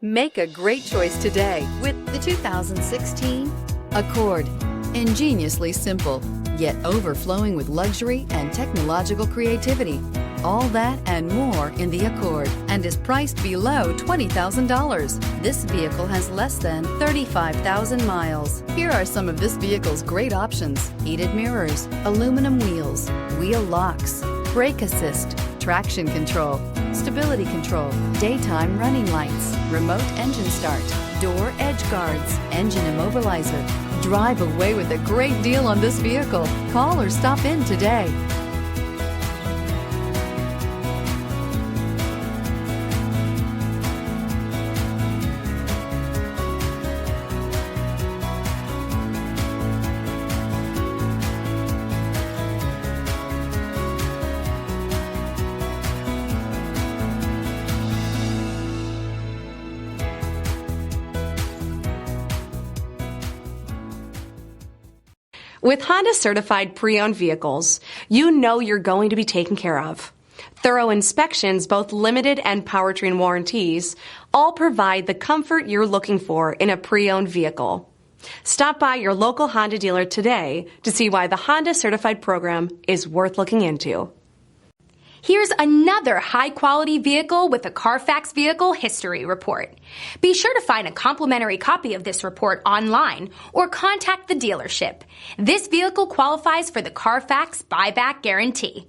Make a great choice today with the 2016 Accord. Ingeniously simple, yet overflowing with luxury and technological creativity. All that and more in the Accord, and is priced below $20,000. This vehicle has less than 35,000 miles. Here are some of this vehicle's great options: heated mirrors, aluminum wheels, wheel locks, brake assist, traction control, stability control, daytime running lights, remote engine start, door edge guards, engine immobilizer. Drive away with a great deal on this vehicle. Call or stop in today. With Honda certified pre-owned vehicles, you know you're going to be taken care of. Thorough inspections, both limited and powertrain warranties, all provide the comfort you're looking for in a pre-owned vehicle. Stop by your local Honda dealer today to see why the Honda certified program is worth looking into. Here's another high-quality vehicle with a Carfax Vehicle History Report. Be sure to find a complimentary copy of this report online or contact the dealership. This vehicle qualifies for the Carfax Buyback Guarantee.